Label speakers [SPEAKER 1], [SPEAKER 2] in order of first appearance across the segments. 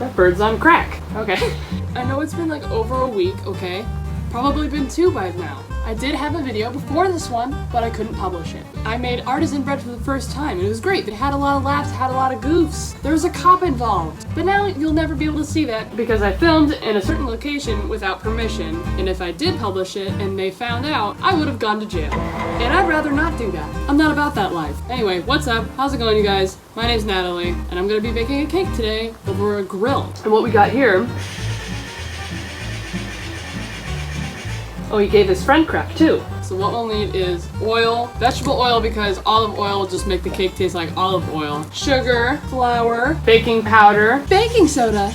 [SPEAKER 1] That bird's on crack. Okay. I know it's been like over a week, okay? Probably been 2 by now. I did have a video before this one, but I couldn't publish it. I made artisan bread for the first time, and it was great. It had a lot of laughs, had a lot of goofs. There was a cop involved. But now you'll never be able to see that because I filmed in a certain location without permission, and if I did publish it and they found out, I would have gone to jail. And I'd rather not do that. I'm not about that life. Anyway, what's up? How's it going, you guys? My name's Natalie, and I'm gonna be baking a cake today over a grill. And what we got here, oh, he gave his friend crap too. So what we'll need is oil, vegetable oil because olive oil will just make the cake taste like olive oil. Sugar, flour, baking powder, baking soda.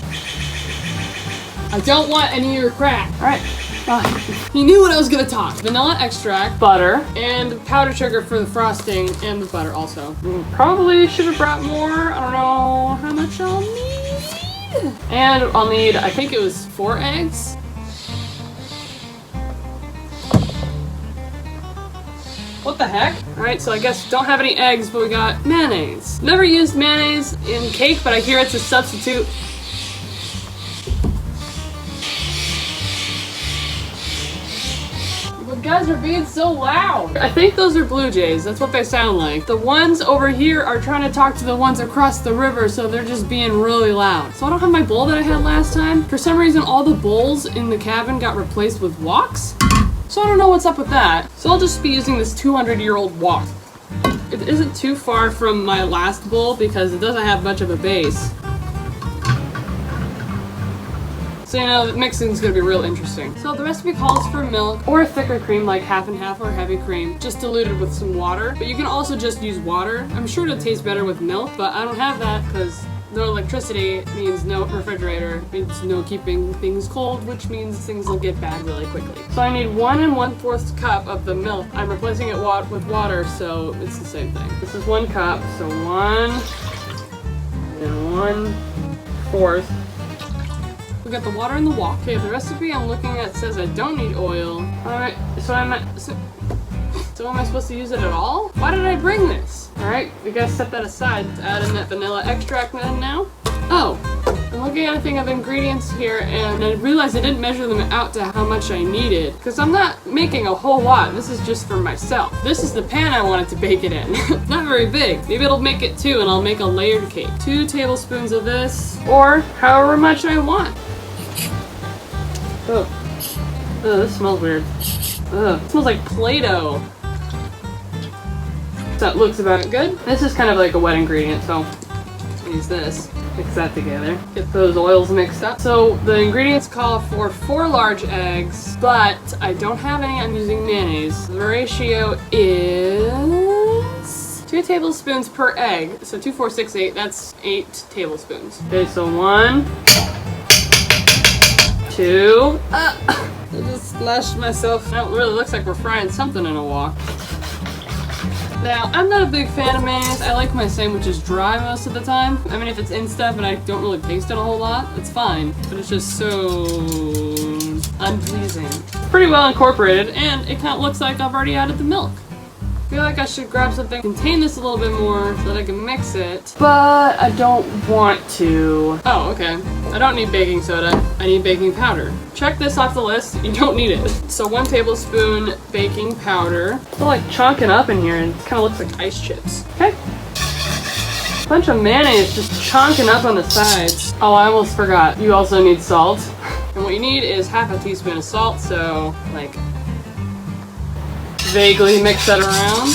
[SPEAKER 1] I don't want any of your crap. All right. He knew what I was gonna talk. Vanilla extract, butter, and powdered sugar for the frosting, and the butter also. Probably should have brought more. I don't know how much I'll need. And I'll need, I think it was 4 eggs. What the heck? Alright, so I guess don't have any eggs, but we got mayonnaise. Never used mayonnaise in cake, but I hear it's a substitute. You guys are being so loud. I think those are blue jays. That's what they sound like. The ones over here are trying to talk to the ones across the river, so they're just being really loud. So I don't have my bowl that I had last time. For some reason, all the bowls in the cabin got replaced with woks. So I don't know what's up with that. So I'll just be using this 200-year-old wok. It isn't too far from my last bowl because it doesn't have much of a base. So you know, mixing's gonna be real interesting. So the recipe calls for milk or a thicker cream like half and half or heavy cream, just diluted with some water. But you can also just use water. I'm sure it'll taste better with milk, but I don't have that because no electricity means no refrigerator, means no keeping things cold, which means things will get bad really quickly. So I need 1 1/4 cup of the milk. I'm replacing it with water, so it's the same thing. This is 1 cup, so 1 and 1/4. We got the water in the wok. Okay, the recipe I'm looking at says I don't need oil. Alright, so am I supposed to use it at all? Why did I bring this? Alright, we gotta set that aside to add in that vanilla extract then now. Oh, I'm looking at a thing of ingredients here and I realized I didn't measure them out to how much I needed because I'm not making a whole lot. This is just for myself. This is the pan I wanted to bake it in. Not very big. Maybe it'll make it 2 and I'll make a layered cake. 2 tablespoons of this or however much I want. Oh, this smells weird. Ugh, it smells like Play-Doh. That looks about good. This is kind of like a wet ingredient, so use this. Mix that together. Get those oils mixed up. So the ingredients call for 4 large eggs, but I don't have any. I'm using mayonnaise. The ratio is 2 tablespoons per egg. So 2, 4, 6, 8. That's 8 tablespoons. Okay, so 1, 2. I just splashed myself. It really looks like we're frying something in a wok. Now, I'm not a big fan of mayonnaise. I like my sandwiches dry most of the time. I mean, if it's in stuff and I don't really taste it a whole lot, it's fine. But it's just so unpleasing. It's pretty well incorporated, and it kind of looks like I've already added the milk. I feel like I should grab something, contain this a little bit more so that I can mix it, but I don't want to. Oh, okay. I don't need baking soda. I need baking powder. Check this off the list. You don't need it. So 1 tablespoon baking powder. It's all like chunking up in here and it kind of looks like ice chips. Okay. A bunch of mayonnaise just chunking up on the sides. Oh, I almost forgot. You also need salt. And what you need is half a teaspoon of salt, so like vaguely mix that around.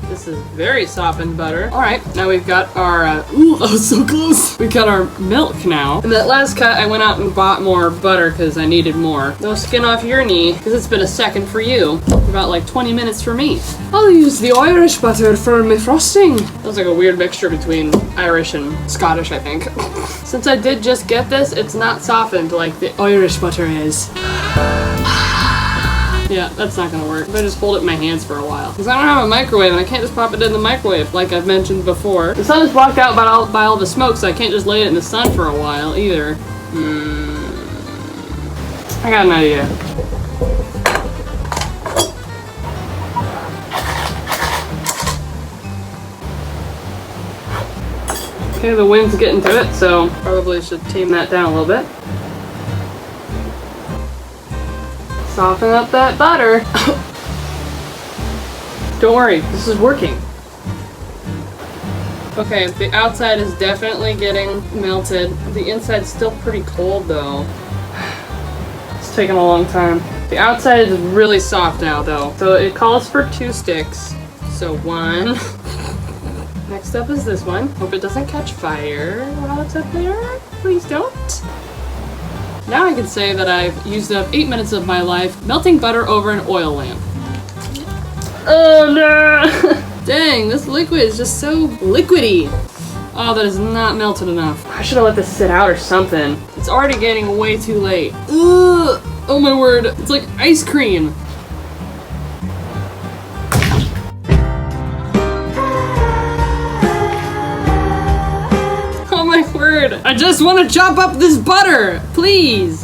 [SPEAKER 1] This is very softened butter. All right, now we've got our, ooh, that was so close. We've got our milk now. In that last cut, I went out and bought more butter because I needed more. No skin off your knee, because it's been a second for you. About like 20 minutes for me. I'll use the Irish butter for my frosting. That's like a weird mixture between Irish and Scottish, I think. Since I did just get this, it's not softened like the Irish butter is. Yeah, that's not gonna work. If I just hold it in my hands for a while. Because I don't have a microwave and I can't just pop it in the microwave like I've mentioned before. The sun is blocked out by all the smoke, so I can't just lay it in the sun for a while either. I got an idea. Okay, the wind's getting to it, so probably should tame that down a little bit. Soften up that butter. Don't worry, this is working. Okay, the outside is definitely getting melted. The inside's still pretty cold though. It's taking a long time. The outside is really soft now though. So it calls for 2 sticks. So 1. Next up is this one. Hope it doesn't catch fire while it's up there. Please don't. Now I can say that I've used up 8 minutes of my life melting butter over an oil lamp. Oh no! Dang, this liquid is just so liquidy. Oh, that is not melted enough. I should have let this sit out or something. It's already getting way too late. Ugh! Oh my word, it's like ice cream. Oh my word, I just want to chop up this butter, please.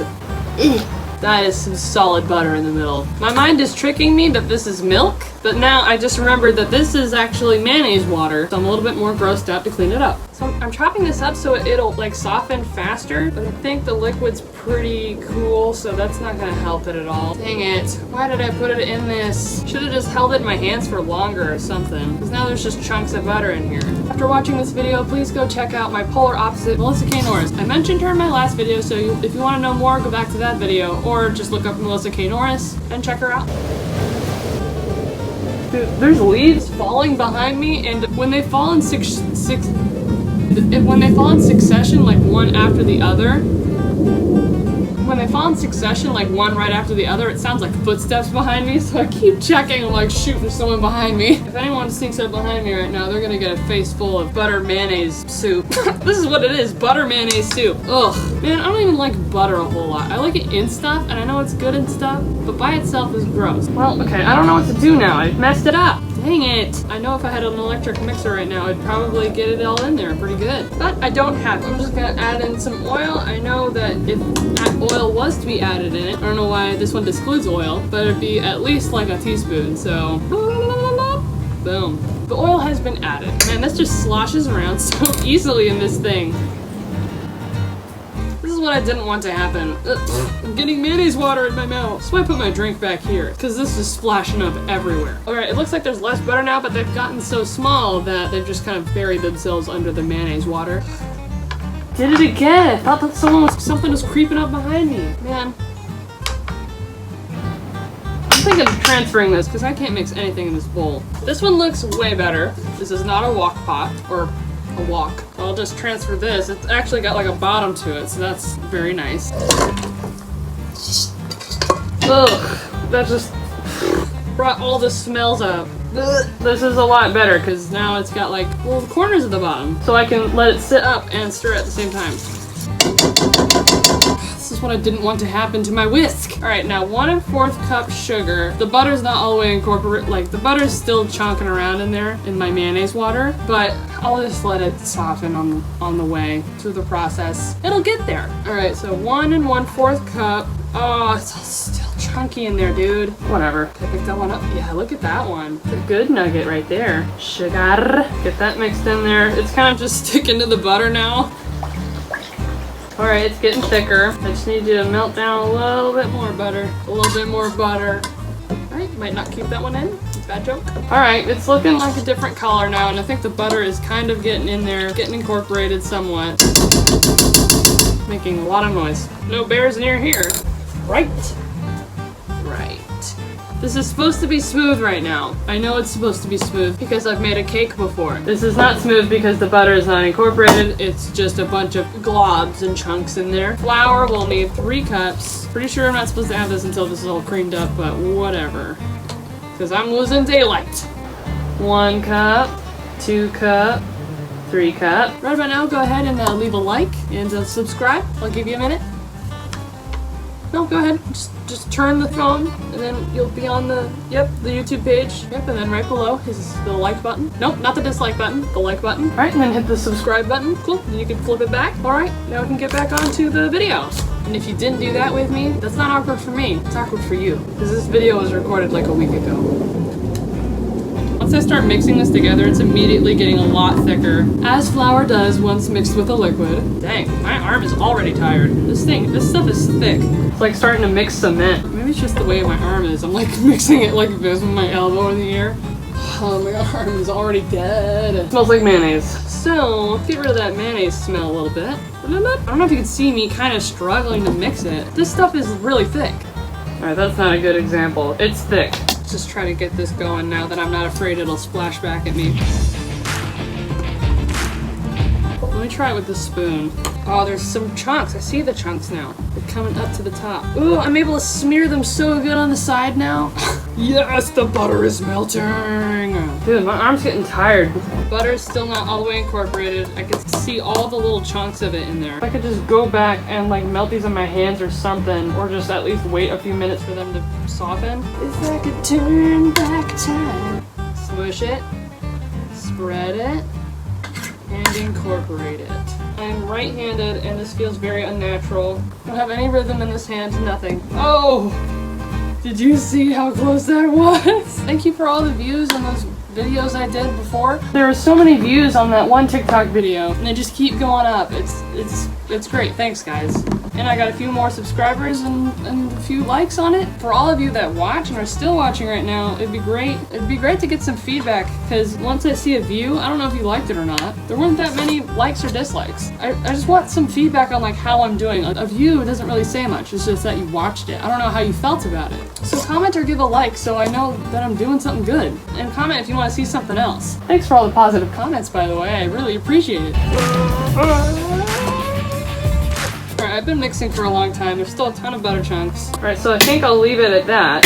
[SPEAKER 1] That is some solid butter in the middle. My mind is tricking me that this is milk, but now I just remembered that this is actually mayonnaise water, so I'm a little bit more grossed out to clean it up. So I'm chopping this up so it'll like soften faster, but I think the liquid's pretty cool, so that's not gonna help it at all. Dang it, why did I put it in this? Should have just held it in my hands for longer or something, because now there's just chunks of butter in here. After watching this video, please go check out my polar opposite, Melissa K. Norris. I mentioned her in my last video, so if you want to know more, go back to that video, or just look up Melissa K. Norris and check her out. Dude, there's leaves falling behind me, and when they fall in succession, like one after the other, when they fall in succession, like one right after the other, it sounds like footsteps behind me, so I keep checking. I'm like, shoot, there's someone behind me. If anyone sneaks up behind me right now, they're gonna get a face full of butter mayonnaise soup. This is what it is, butter mayonnaise soup. Ugh, man, I don't even like butter a whole lot. I like it in stuff, and I know it's good in stuff, but by itself is gross. Well, okay, I don't know what to do now. I messed it up. Dang it. I know if I had an electric mixer right now, I'd probably get it all in there pretty good. But I don't have it. I'm just gonna add in some oil. I know that if oil was to be added in it, I don't know why this one excludes oil, but it'd be at least like a teaspoon, so boom. The oil has been added. Man, this just sloshes around so easily in this thing. This is what I didn't want to happen. I'm getting mayonnaise water in my mouth. So I put my drink back here, because this is splashing up everywhere. Alright, it looks like there's less butter now, but they've gotten so small that they've just kind of buried themselves under the mayonnaise water. Did it again! I thought that something was creeping up behind me. Man. I'm thinking of transferring this, because I can't mix anything in this bowl. This one looks way better. This is not a wok pot, or a wok. I'll just transfer this. It's actually got like a bottom to it, so that's very nice. Ugh, that just brought all the smells up. This is a lot better because now it's got like little corners at the bottom, so I can let it sit up and stir at the same time. This is what I didn't want to happen to my whisk. All right, now 1 1/4 cup sugar. The butter's not all the way incorporated, like the butter's still chunking around in there in my mayonnaise water, but I'll just let it soften on the way through the process. It'll get there. All right, so 1 1/4 cup. Oh, it's all still chunky in there, dude. Whatever. Can I pick that one up? Yeah, look at that one. It's a good nugget right there. Sugar. Get that mixed in there. It's kind of just sticking to the butter now. Alright, it's getting thicker. I just need you to melt down a little bit more butter. A little bit more butter. Alright, might not keep that one in. Bad joke. Alright, it's looking like a different color now, and I think the butter is kind of getting in there, getting incorporated somewhat. Making a lot of noise. No bears near here. Right. Right. This is supposed to be smooth right now. I know it's supposed to be smooth because I've made a cake before. This is not smooth because the butter is not incorporated. It's just a bunch of globs and chunks in there. Flour, we'll need 3 cups. Pretty sure I'm not supposed to have this until this is all creamed up, but whatever. Because I'm losing daylight. 1 cup, 2 cup, 3 cup. Right about now, go ahead and leave a like and subscribe. I'll give you a minute. No, go ahead. Just turn the phone, and then you'll be on the YouTube page. Yep, and then right below is the like button. Nope, not the dislike button, the like button. All right, and then hit the subscribe button. Cool, then you can flip it back. All right, now we can get back onto the video. And if you didn't do that with me, that's not awkward for me. It's awkward for you, because this video was recorded like a week ago. Once once I start mixing this together, it's immediately getting a lot thicker, as flour does once mixed with a liquid. Dang, my arm is already tired. This stuff is thick. It's like starting to mix cement. Maybe it's just the way my arm is. I'm like mixing it like this with my elbow in the air. Oh, my arm is already dead. It smells like mayonnaise. So, get rid of that mayonnaise smell a little bit. I don't know if you can see me kind of struggling to mix it. This stuff is really thick. Alright, that's not a good example. It's thick. Let's just try to get this going now that I'm not afraid it'll splash back at me. Let me try it with the spoon. Oh, there's some chunks. I see the chunks now. They're coming up to the top. Ooh, I'm able to smear them so good on the side now. Yes, the butter is melting. Dude, my arm's getting tired. Butter is still not all the way incorporated. I can see all the little chunks of it in there. If I could just go back and like melt these on my hands or something, or just at least wait a few minutes for them to soften. If I could turn back time. Smush it, spread it, and incorporate it. I'm right-handed and this feels very unnatural. I don't have any rhythm in this hand, nothing. Oh! Did you see how close that was? Thank you for all the views on those videos I did before. There were so many views on that one TikTok video and they just keep going up. It's great. Thanks, guys. And I got a few more subscribers and a few likes on it. For all of you that watch and are still watching right now, it'd be great to get some feedback, because once I see a view, I don't know if you liked it or not. There weren't that many likes or dislikes. I just want some feedback on like how I'm doing. A view doesn't really say much. It's just that you watched it. I don't know how you felt about it. So comment or give a like so I know that I'm doing something good. And comment if you want to see something else. Thanks for all the positive comments, by the way. I really appreciate it. Alright, I've been mixing for a long time. There's still a ton of butter chunks. Alright, so I think I'll leave it at that.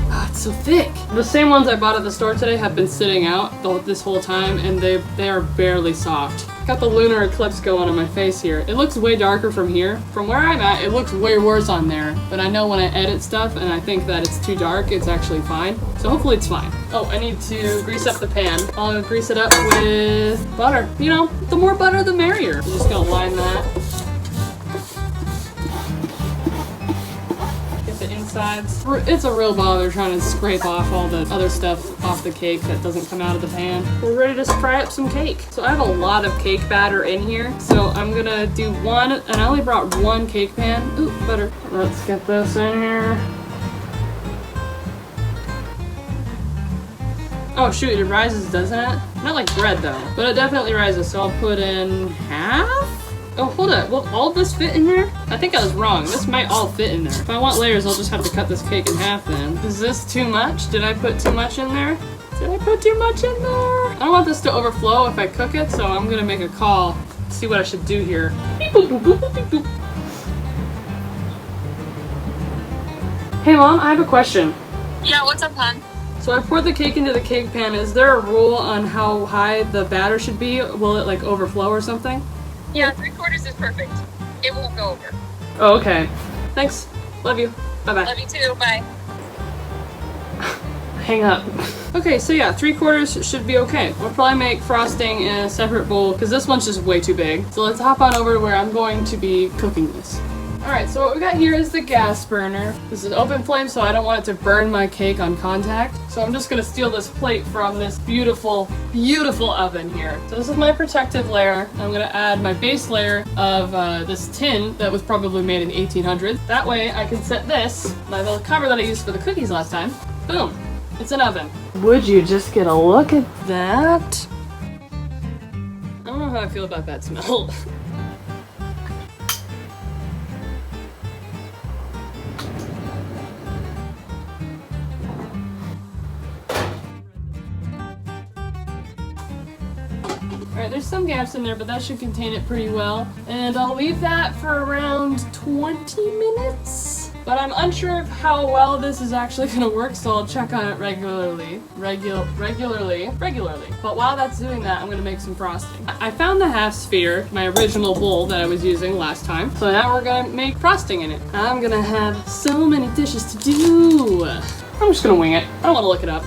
[SPEAKER 1] Ah, it's so thick. The same ones I bought at the store today have been sitting out this whole time, and they are barely soft. Got the lunar eclipse going on my face here. It looks way darker from here. From where I'm at, it looks way worse on there. But I know when I edit stuff and I think that it's too dark, it's actually fine. So hopefully it's fine. Oh, I need to grease up the pan. I'll grease it up with butter. You know, the more butter, the merrier. I'm just gonna line that. Sides. It's a real bother trying to scrape off all the other stuff off the cake that doesn't come out of the pan. We're ready to fry up some cake. So I have a lot of cake batter in here. So I'm gonna do one, and I only brought one cake pan. Ooh, butter. Let's get this in here. Oh shoot, it rises, doesn't it? Not like bread though, but it definitely rises. So I'll put in half? Oh, hold up. Will all of this fit in there? I think I was wrong. This might all fit in there. If I want layers, I'll just have to cut this cake in half then. Is this too much? Did I put too much in there? Did I put too much in there? I don't want this to overflow if I cook it, so I'm gonna make a call. See what I should do here. Beep, boop, boop, boop, boop, boop. Hey Mom, I have a question.
[SPEAKER 2] Yeah, what's up, hon?
[SPEAKER 1] So I poured the cake into the cake pan. Is there a rule on how high the batter should be? Will it like overflow or something?
[SPEAKER 2] Yeah, 3/4 is perfect. It won't go over.
[SPEAKER 1] Oh, okay. Thanks. Love you. Bye-bye.
[SPEAKER 2] Love you too. Bye.
[SPEAKER 1] Hang up. Okay, so yeah, 3/4 should be okay. We'll probably make frosting in a separate bowl because this one's just way too big. So let's hop on over to where I'm going to be cooking this. Alright, so what we got here is the gas burner. This is open flame, so I don't want it to burn my cake on contact. So I'm just gonna steal this plate from this beautiful, beautiful oven here. So this is my protective layer. I'm gonna add my base layer of this tin that was probably made in 1800s. That way I can set this, my little cover that I used for the cookies last time. Boom, it's an oven. Would you just get a look at that? I don't know how I feel about that smell. Alright, there's some gaps in there, but that should contain it pretty well. And I'll leave that for around 20 minutes. But I'm unsure of how well this is actually gonna work, so I'll check on it regularly. Regularly. But while that's doing that, I'm gonna make some frosting. I found the half sphere, my original bowl that I was using last time. So now we're gonna make frosting in it. I'm gonna have so many dishes to do. I'm just gonna wing it. I don't wanna look it up.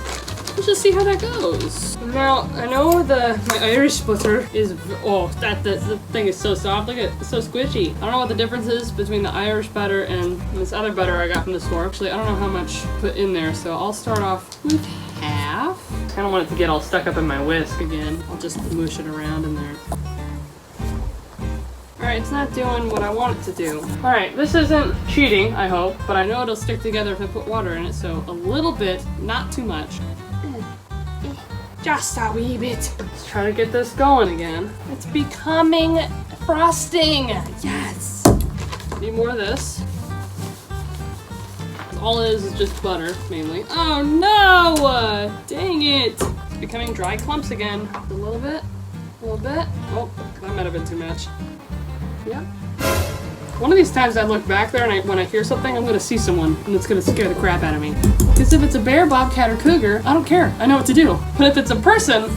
[SPEAKER 1] Let's just see how that goes. Now, I know my Irish butter is, the thing is so soft. Look at it, it's so squishy. I don't know what the difference is between the Irish butter and this other butter I got from the store. Actually, I don't know how much to put in there, so I'll start off with half. I don't want it to get all stuck up in my whisk again. I'll just moosh it around in there. Alright, it's not doing what I want it to do. Alright, this isn't cheating, I hope, but I know it'll stick together if I put water in it, so a little bit, not too much. Just a wee bit. Let's try to get this going again. It's becoming frosting! Yes! Need more of this. All it is just butter, mainly. Oh no! Dang it! It's becoming dry clumps again. A little bit. A little bit. Oh, that might have been too much. Yep. One of these times I look back there and when I hear something, I'm gonna see someone and it's gonna scare the crap out of me. Because if it's a bear, bobcat, or cougar, I don't care. I know what to do. But if it's a person,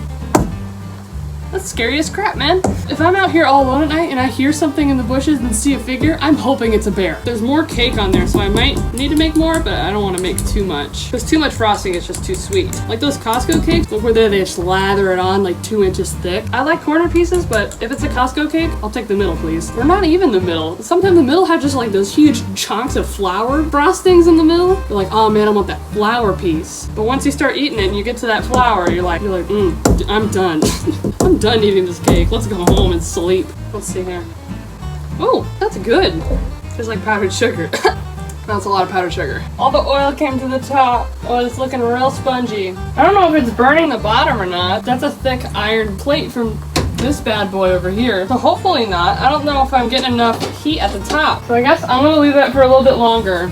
[SPEAKER 1] that's scary as crap, man. If I'm out here all alone at night and I hear something in the bushes and see a figure, I'm hoping it's a bear. There's more cake on there, so I might need to make more, but I don't want to make too much. Because too much frosting is just too sweet. Like those Costco cakes, where they just lather it on like 2 inches thick. I like corner pieces, but if it's a Costco cake, I'll take the middle, please. Or not even the middle. Sometimes the middle have just like those huge chunks of flour frostings in the middle. You're like, oh man, I want that flour piece. But once you start eating it and you get to that flour, you're like, I'm done. I'm done eating this cake. Let's go home and sleep. Let's see here. Oh, that's good. It's like powdered sugar. That's a lot of powdered sugar. All the oil came to the top. Oh, it's looking real spongy. I don't know if it's burning the bottom or not. That's a thick iron plate from this bad boy over here. So hopefully not. I don't know if I'm getting enough heat at the top. So I guess I'm gonna leave that for a little bit longer.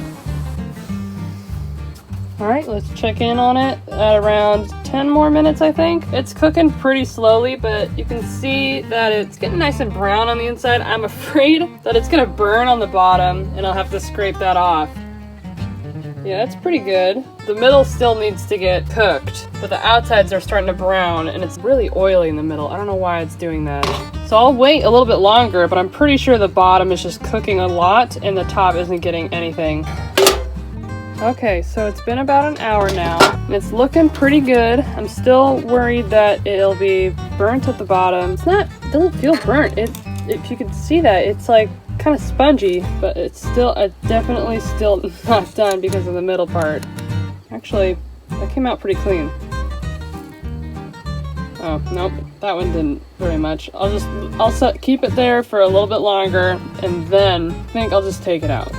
[SPEAKER 1] Alright, let's check in on it at around 10 more minutes, I think. It's cooking pretty slowly, but you can see that it's getting nice and brown on the inside. I'm afraid that it's gonna burn on the bottom, and I'll have to scrape that off. Yeah, it's pretty good. The middle still needs to get cooked, but the outsides are starting to brown, and it's really oily in the middle. I don't know why it's doing that. So I'll wait a little bit longer, but I'm pretty sure the bottom is just cooking a lot, and the top isn't getting anything. Okay, so it's been about an hour now, and it's looking pretty good. I'm still worried that it'll be burnt at the bottom. It doesn't feel burnt. If you can see that, it's like kind of spongy, but it's definitely still not done because of the middle part. Actually, that came out pretty clean. Oh, nope, that one didn't very much. I'll keep it there for a little bit longer, and then I think I'll just take it out.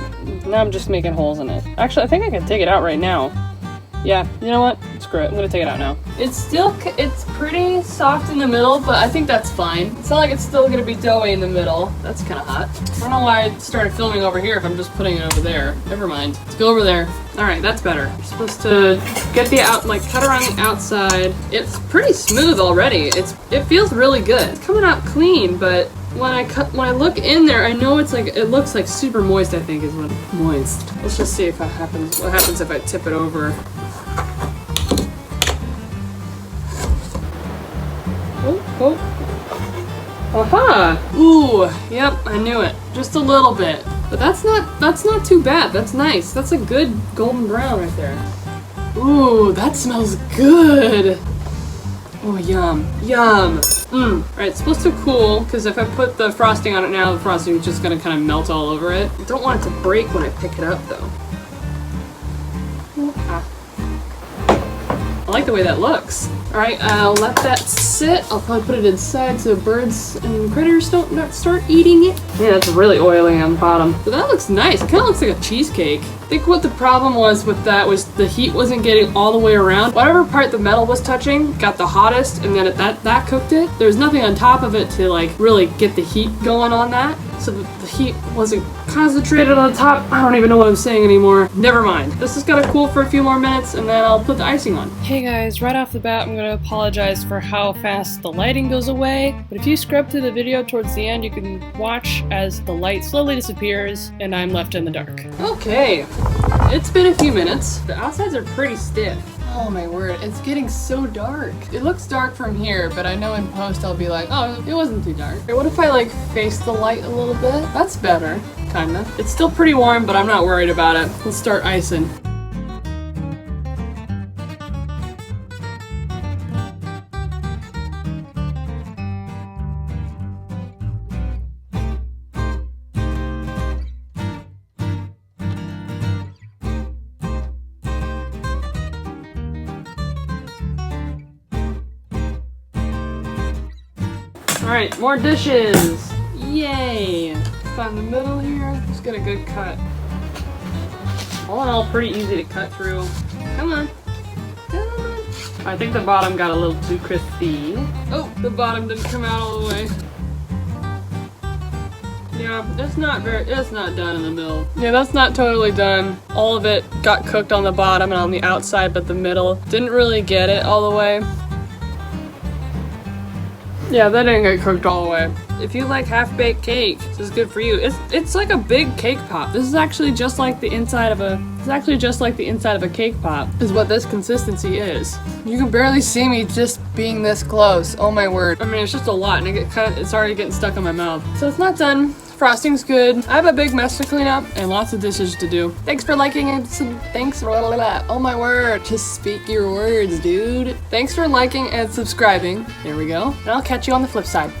[SPEAKER 1] Now I'm just making holes in it. Actually, I think I can take it out right now. Yeah, you know what? Screw it. I'm gonna take it out now. It's pretty soft in the middle, but I think that's fine. It's not like it's still gonna be doughy in the middle. That's kind of hot. I don't know why I started filming over here if I'm just putting it over there. Never mind. Let's go over there. All right, that's better. You're supposed to get cut around the outside. It's pretty smooth already. It feels really good. It's coming out clean, but when I look in there, I know it looks like super moist, I think is what moist. Let's just see what happens if I tip it over. Oh. Aha! Ooh, yep, I knew it. Just a little bit. But that's not too bad. That's nice. That's a good golden brown right there. Ooh, that smells good. Oh, yum. Yum. Alright, it's supposed to cool, because if I put the frosting on it now, the frosting is just going to kind of melt all over it. I don't want it to break when I pick it up, though. I like the way that looks. Alright, I'll let that sit. I'll probably put it inside so birds and critters don't start eating it. Yeah, it's really oily on the bottom. But that looks nice. It kind of looks like a cheesecake. I think what the problem was with that was the heat wasn't getting all the way around. Whatever part the metal was touching got the hottest, and then that cooked it. There was nothing on top of it to like really get the heat going on that. So the heat wasn't concentrated on the top. I don't even know what I'm saying anymore. Never mind. This is gonna cool for a few more minutes, and then I'll put the icing on. Hey guys, right off the bat, I'm gonna apologize for how fast the lighting goes away. But if you scrub through the video towards the end, you can watch as the light slowly disappears, and I'm left in the dark. Okay, it's been a few minutes. The outsides are pretty stiff. Oh my word, it's getting so dark. It looks dark from here, but I know in post I'll be like, oh, it wasn't too dark. What if I like face the light a little bit? That's better, kinda. It's still pretty warm, but I'm not worried about it. Let's start icing. Alright, more dishes. Yay. Find the middle here. Let's get a good cut. All in all, pretty easy to cut through. Come on. Come on. I think the bottom got a little too crispy. Oh, the bottom didn't come out all the way. Yeah, it's not done in the middle. Yeah, that's not totally done. All of it got cooked on the bottom and on the outside, but the middle didn't really get it all the way. Yeah, that didn't get cooked all the way. If you like half-baked cake, this is good for you. It's like a big cake pop. This is actually just like the inside of a cake pop. Is what this consistency is.
[SPEAKER 3] You can barely see me just being this close. Oh my word.
[SPEAKER 1] I mean, it's just a lot, and it's already getting stuck in my mouth. So it's not done. Frosting's good. I have a big mess to clean up and lots of dishes to do. Thanks for liking and
[SPEAKER 3] Oh my word. Just speak your words, dude.
[SPEAKER 1] Thanks for liking and subscribing. There we go. And I'll catch you on the flip side.